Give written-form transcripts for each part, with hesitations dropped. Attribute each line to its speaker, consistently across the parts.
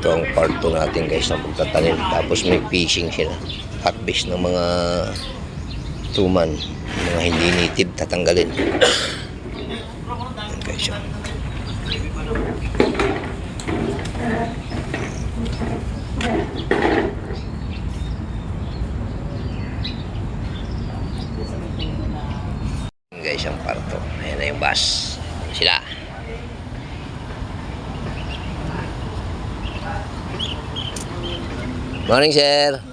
Speaker 1: Ito ang part 2 natin guys ng pagtatanim. Tapos may fishing sila. Catfish ng mga tuman. Mga hindi native tatanggalin. Ayan guys. Guys ang part 2. Ayan na yung bus. Sila. Morning, sir.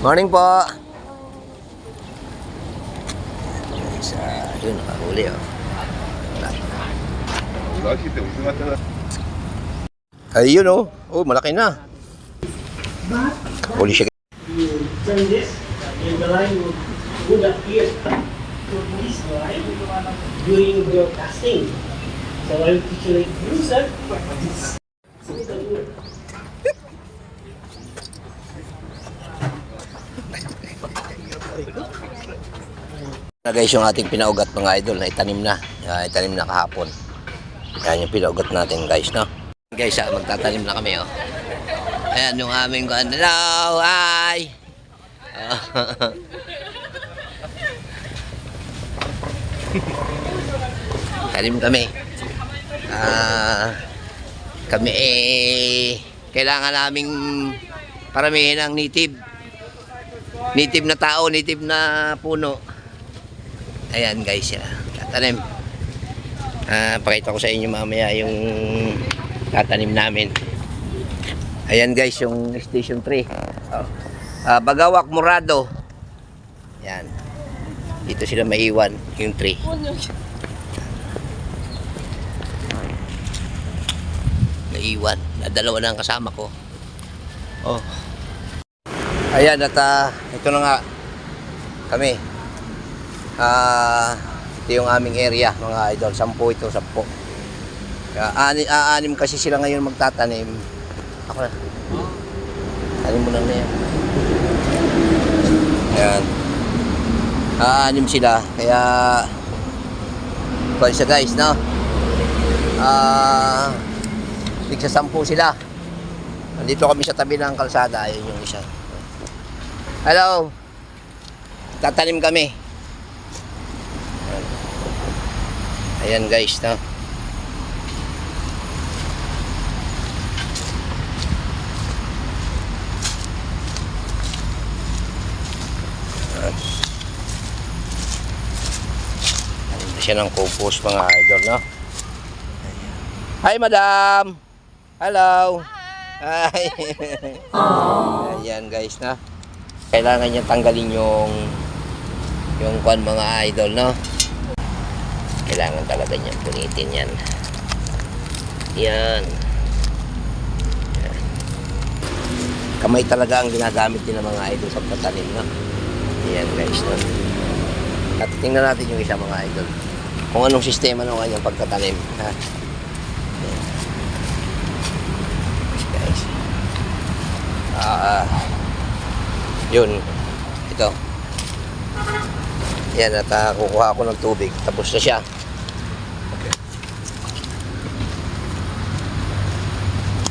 Speaker 1: Morning po. Yun, nakahuli oh. Ayun oh. Oh, malaki na. Huli siya.
Speaker 2: You turn this, and the line would appear to this line during your casting. So I will teach you like this, sir.
Speaker 1: Na guys yung ating pinaugat mga idol na itanim na. Itanim na kahapon. Yan yung pinaugat natin guys, no? Guys, magtatanim na kami, oh. Ayan yung aming hello, hi! Tanim kami. Kami kailangan naming paramihin ang native. Native na tao, native na puno. Ayan guys, tatanim. Pakita ko sa inyo mamaya yung tatanim namin. Ayan guys, yung station 3. Bagawak Morado. Ayan. Dito sila maiwan, yung 3. Maiwan. Dalawa na ang kasama ko. Oh. Ayan, at ito na nga kami. Ito yung aming area mga idol. 10 ito, 10. Anim kasi sila ngayon magtatanim. Ako na. Tanim mo na yan. Ayan. Anim sila. Kaya kung siya guys, no? Tigsa 10 sila. Nandito kami sa tabi ng kalsada. Ayun yung isa. Hello. Tatanim kami. Ayan guys, no? Ayan siya ng compost mga idol, no? Hi madam. Hello. Hi. Ayan guys, no? Kailangan niya tanggalin yung kwan mga idol, no? Kailangan talaga niya punitin yan. Yan. Kamay talaga ang ginagamit din ng mga idol sa pagtatanim, no? Yan guys, no? At tingnan natin yung isa mga idol. Kung anong sistema ng kanyang pagtatanim, ha? Guys. Yun. Ito. Yan, at kukuha ako ng tubig. Tapos na siya.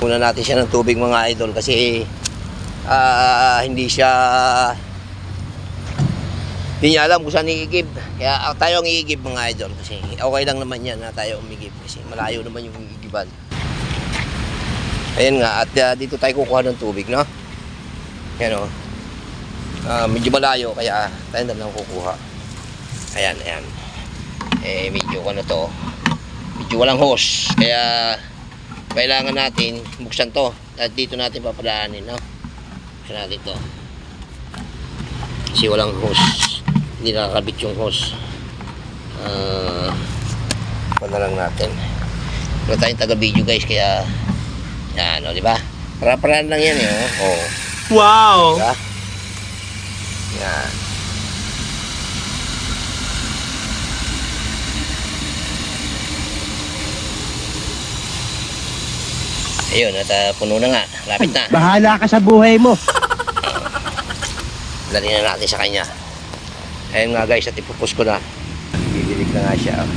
Speaker 1: Kuna natin siya ng tubig mga idol kasi hindi niya alam kung saan iigib. Kaya tayo ang iigib mga idol kasi okay lang naman yan na tayo umigib kasi malayo naman yung iigiban. Ayan nga, at dito tayo kukuha ng tubig, no? Yan o. Medyo malayo kaya tayo na lang kukuha. Ayan, ayan. Medyo ano to. Medyo walang hose. Kaya kailangan natin buksan to. At dito natin papadaanin, no? Buksan natin to. Kasi walang hose. Hindi nakakabit yung hose. Ano lang natin. Wala tayong taga-video guys. Kaya yan, o, diba? Para-paraan lang yan, eh. Oh.
Speaker 2: Wow!
Speaker 1: Diba? Yan. Ayun, at puno na nga. Lapit na.
Speaker 2: Bahala ka sa buhay mo.
Speaker 1: Dali na natin sa kanya. Ayun nga guys, at ipupus ko na. Bibilig na nga siya.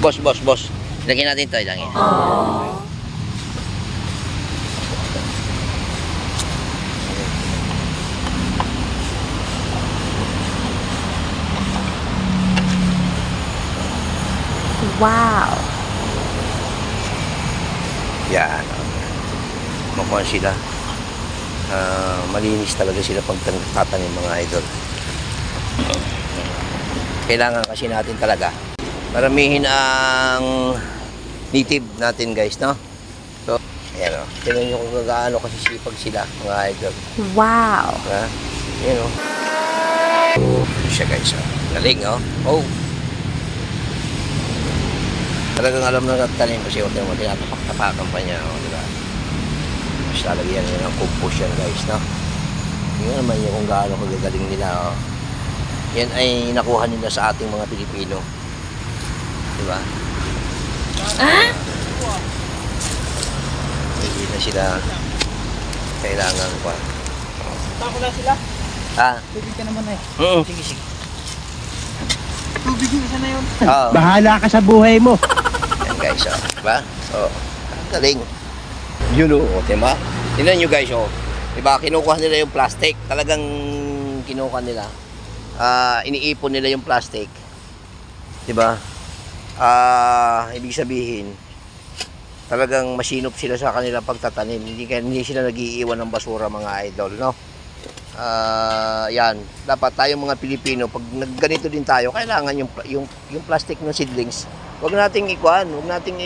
Speaker 1: Boss. Lagyan natin ito. Ilangin.
Speaker 3: Wow.
Speaker 1: Yan. Makuha sila. Malinis talaga sila pag tatanim mga idol. Kailangan kasi natin talaga paramihin ang native natin guys, no? So, ayan o. Tingnan nyo kung gaano kasi sipag sila mga idol.
Speaker 3: Wow.
Speaker 1: Ha? Ayan o. Siya guys, oh. Galing o. Oh. Talagang alam na nagtanim kasi yung tinatapak-tapakan pa niya, o, diba? Mas lalagyan nyo ng compost yan guys, no? Tingnan naman nyo kung gaano kagagaling nila, o. Yan ay nakuha nila sa ating mga Pilipino. Diba? Hindi na sila kailangan pa.
Speaker 2: Tako na sila.
Speaker 1: Tubig
Speaker 2: ka naman eh.
Speaker 1: Sige.
Speaker 2: Tubig mo isa na yun.
Speaker 1: Bahala
Speaker 2: ka sa buhay mo.
Speaker 1: Yan guys, oh. Diba? Galing. Yun o, diba? Tingnan nyo guys, oh. Diba, kinukuha nila yung plastic. Talagang kinukuha nila. Iniipon nila yung plastic. Diba? Ibig sabihin, talagang masinop sila sa kanilang pagtatanim. Hindi sila nag-iiwan ng basura mga idol, no? Yan, dapat tayong mga Pilipino, pag ganito din tayo, kailangan yung plastic ng seedlings, wag nating ikuan, wag nating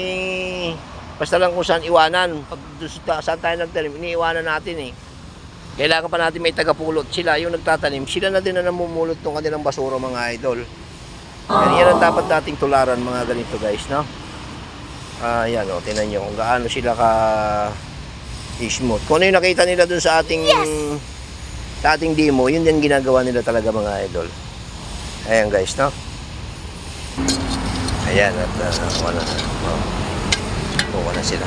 Speaker 1: basta lang kung saan iwanan. Pag saan tayo nagtanim, iniiwanan natin eh. Kailangan pa natin may tagapulot. Sila yung nagtatanim, sila na din na namumulot ng kanilang basura mga idol. Yan ang dapat nating tularan mga ganito guys, no? Yan o, tingnan nyo kung gaano sila ka smooth. Kung ano yung nakita nila dun sa ating demo, yun din ginagawa nila talaga mga idol. Ayan guys, no? Ayan, at kuha na sila.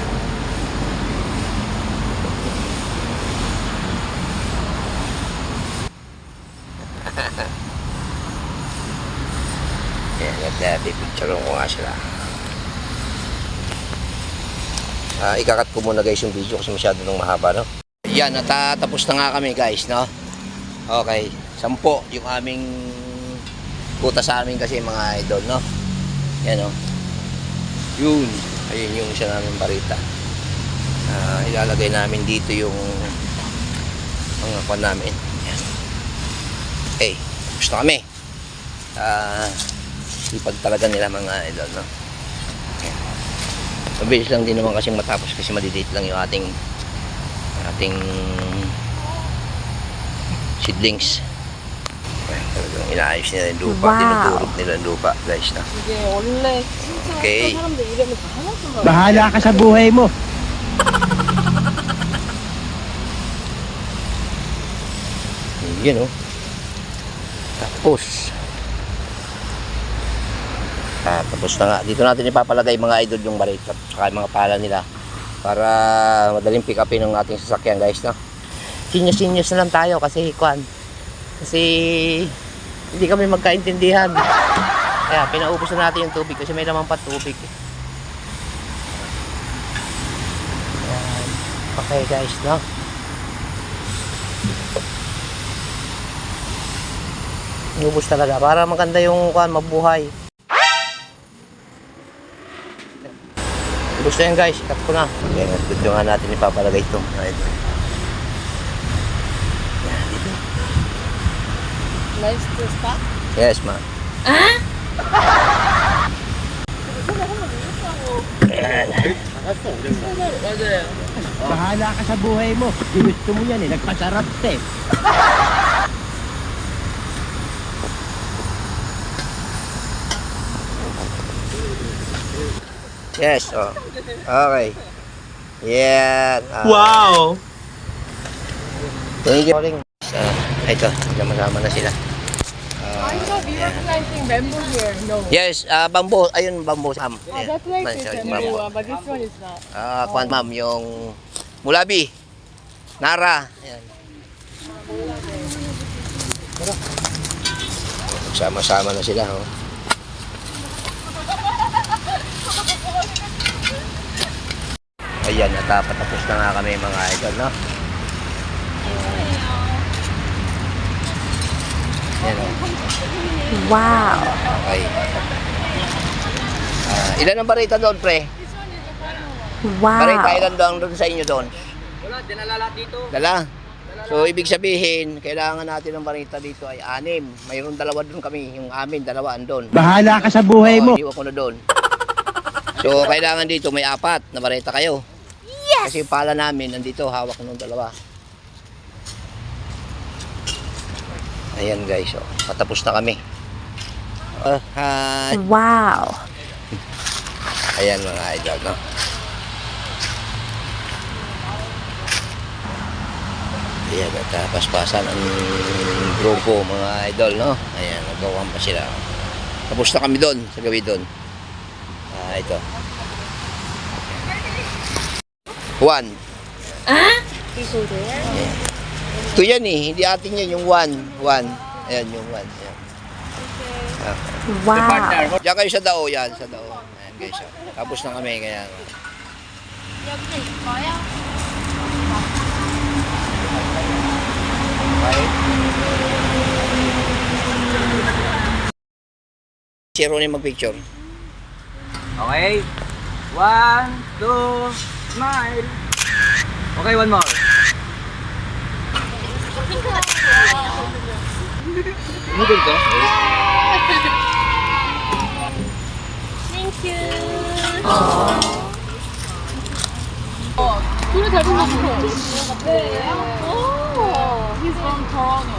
Speaker 1: Ayan, at pipicture ko nga sila. Ikakat ko muna guys yung video kasi masyado nang mahaba, no? Yan, tapos na nga kami guys, no? Okay, 10 yung aming buta sa amin kasi mga idol, no? Yan, no? Yun, ayun yung isa namin barita. Ilalagay namin dito yung mga kwan namin. Yan. Okay, gusto kami. Ipag talaga nila mga idol, no? Okay. Mabilis lang din naman kasi matapos kasi maliliit lang yung ating seedlings. Talagang inaayos nila yung lupa.
Speaker 3: Wow.
Speaker 1: Tinutulog nila yung lupa guys, na. Okay.
Speaker 2: Bahala ka sa buhay mo.
Speaker 1: Yan o. Tapos na nga. Dito natin ipapalagay mga idol yung barit at saka yung mga pala nila para madaling pick upin ng ating sasakyan guys, no? Sinyas na lang tayo kasi hindi kami magkaintindihan. Kaya pinaubos na natin yung tubig kasi may naman pa tubig. Ayan. Okay guys, no? Inubos talaga para maganda yung mabuhay. Gusto yan guys, cut ko na. Kaya gusto nga natin ipapalagay ito.
Speaker 3: Live to stop?
Speaker 1: Yes, ma.
Speaker 2: Bahala ka sa buhay mo. Gusto mo yan eh, nagpasarap ka eh.
Speaker 1: Yes, oh. Okay. Yeah.
Speaker 2: Wow!
Speaker 1: Thank you. Ito, sama-sama na sila.
Speaker 3: I thought we were planting bamboo here. No.
Speaker 1: Yes, bamboo. Ayun, bamboo.
Speaker 3: That's like
Speaker 1: Sorry,
Speaker 3: this
Speaker 1: bamboo.
Speaker 3: bamboo, but this one is not.
Speaker 1: Kwan ma'am, yung Mulabi. Nara. Ayan. Sama-sama na sila. Oh. Ayan, natapos na nga kami mga idol, no? Ayan, oh.
Speaker 3: Wow.
Speaker 1: Okay. Ilan ang barita doon, pre? Barita,
Speaker 3: Wow.
Speaker 1: ilan doon sa inyo doon?
Speaker 4: Wala, dinala lahat dito.
Speaker 1: Dala. So, ibig sabihin, kailangan natin ng barita dito ay 6. Mayroon 2 doon kami. Yung amin, 2 andun.
Speaker 2: Bahala ka sa buhay mo.
Speaker 1: Iwan ko na doon. So, kailangan dito may 4 na barita kayo. Yes! Kasi yung pala namin, nandito, hawak ng 2. Ayan guys, oh. Patapos na kami.
Speaker 3: Wow.
Speaker 1: Ayan mga idol, no? Ayan, at paspasan ang grupo mga idol, no? Ayan, nagawan pa sila. Tapos na kami doon, sa gabi doon. Ito. 1. Ito yan eh, hindi atin yan, yung 1. Ayan, yung 1. Ayan.
Speaker 3: Wow.
Speaker 1: Diyan kayo sa dao yan, sa dao. Ayan guys, oh. Tapos na kami, kaya. Si Ronnie mag-picture.
Speaker 4: Okay. 1, 2, smile. Okay, one more. Noodle ko?
Speaker 3: Thank you. 둘이 잘 불렀어. 네. He's from Toronto.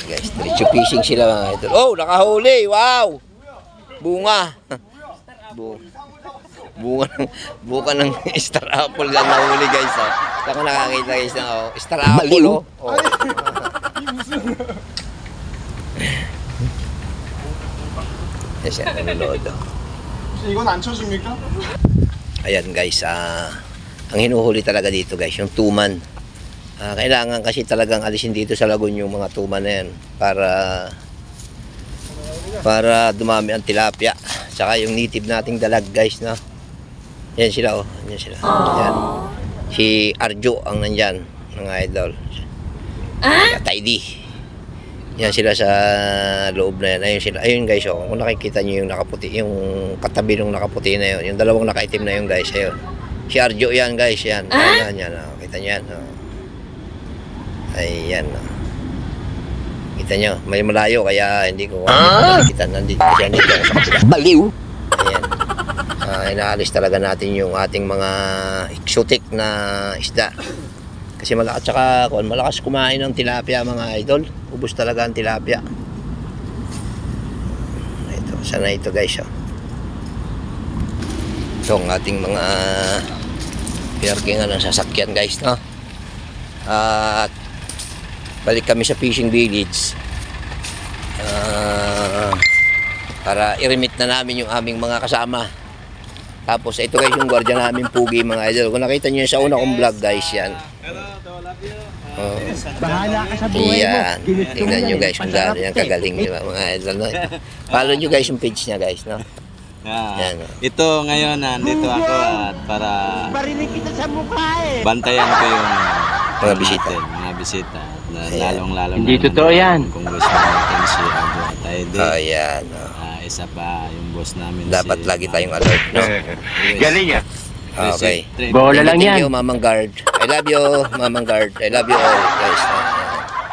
Speaker 1: Guys, diretso fishing sila mga idol. Oh, nakahuli! Wow! Bunga! Bunga ng star apple yan nahuli guys. Oh. Ako nakakita guys na oh. Star apple oh. Oh. Yes, yan, nanonood oh.
Speaker 5: 이건 안 쳐줍니까?
Speaker 1: Ayan guys, ang hinuhuli talaga dito guys, yung tuman. Kailangan kasi talagang alisin dito sa lagun yung mga tuman na yan para dumami ang tilapia. Saka yung native nating dalag guys, no? Yan sila oh, yan sila. Yan. Si Arjo ang nandyan, mga idol. Tidy. Yan sila sa loob na yan. Ayun sila. Ayun guys, oh. Kung nakikita nyo yung nakaputi, yung katabi ng nakaputi na yun. Yung dalawang nakaitim na yun guys. Ayun. Si Arjo yan guys. Yan. Yan, yan. Oh. Kita nyo yan. Oh. Ayan. Oh. Kita nyo. May malayo kaya hindi ko makikita. Nandito siya nito. Baliw! Ayan. Inaalis talaga natin yung ating mga exotic na isda. Kasi malakas kumain ng tilapia mga idol. Ubus talaga ang tilapia. Ito, sana ito guys. Oh. Ito ang ating mga parkingan ng sasakyan guys, no? At balik kami sa fishing village. Para i-remit na namin yung aming mga kasama. Tapos ito guys yung gwardiya namin Pugi mga idol. Kung nakita nyo yun sa una kong vlog guys, yan. Oh.
Speaker 2: Bahala ka sa buhay mo.
Speaker 1: Yan. Tingnan nyo guys kung gaano yan kagaling nila mga idol. No? Follow nyo guys yung page niya guys. No? Yan.
Speaker 6: Ito ngayon nandito ako at para
Speaker 2: Barinig kita sa mukha eh.
Speaker 6: bantayan ko yung
Speaker 1: Mga bisita.
Speaker 6: mga bisita.
Speaker 1: Ayan.
Speaker 6: Lalong-lalo
Speaker 4: Hindi
Speaker 6: na
Speaker 4: totoo yan.
Speaker 6: Kung gusto natin si Ado at Aide.
Speaker 1: Ayan. Oh.
Speaker 6: Isa pa yung boss namin
Speaker 1: Dapat
Speaker 6: si
Speaker 1: lagi tayong alert. No?
Speaker 4: Galing yan.
Speaker 1: Okay.
Speaker 4: Bola lang
Speaker 1: Thank you,
Speaker 4: yan.
Speaker 1: Mamang Guard. I love you, Mamang Guard. I love you all, guys.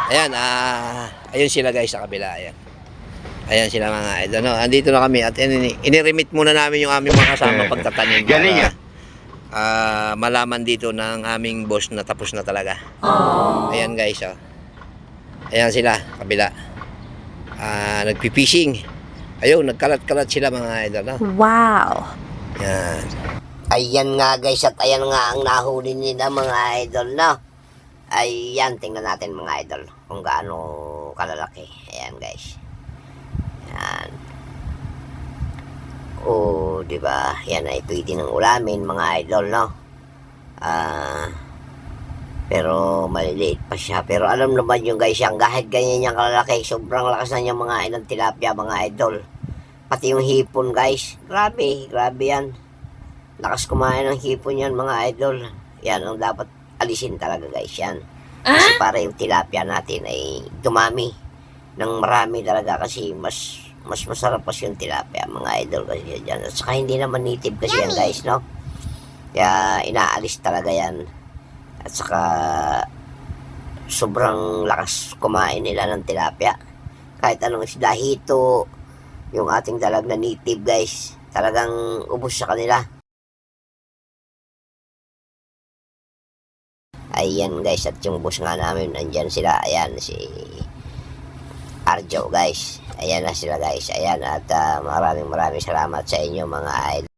Speaker 1: Ayan, ayun sila guys sa kabila. Ayan. Ayan sila mga idol. No? Andito na kami at iniremit muna namin yung aming mga kasama pagtatanim.
Speaker 4: Galing yan.
Speaker 1: Malaman dito ng aming boss na tapos na talaga. Ayan guys. Oh. Ayan sila, kabila. Nagpipishing. Ayun, nagkalat-kalat sila mga idol. No?
Speaker 3: Wow.
Speaker 1: Yan.
Speaker 7: Ayan nga guys at ayan nga ang nahuli nila mga idol no. Ayan, tingnan natin mga idol kung gaano kalalaki. Ayan guys. Ayan. Oh, di ba? Yan ay pwede ng ulamin mga idol no. Pero maliliit pa siya. Pero alam naman yung guys, yung kahit ganyan yung kalalaki, sobrang lakas na yung mga ilang tilapia, mga idol. Pati yung hipon guys, grabe yan. Lakas kumain ng hipon yan mga idol. Yan ang dapat alisin talaga guys yan. Kasi para yung tilapia natin ay dumami ng marami talaga kasi mas masarap pa yung tilapia mga idol kasi yan. At saka hindi naman native kasi yan guys, no? Kaya inaalis talaga yan. At saka sobrang lakas kumain nila ng tilapia. Kahit anong isda, hito, yung ating dalag na native guys, talagang ubos sa kanila. Ayan guys, at yung boss nga namin, nandyan sila. Ayan, si Arjo guys. Ayan na sila guys. Ayan, at maraming salamat sa inyo mga idol.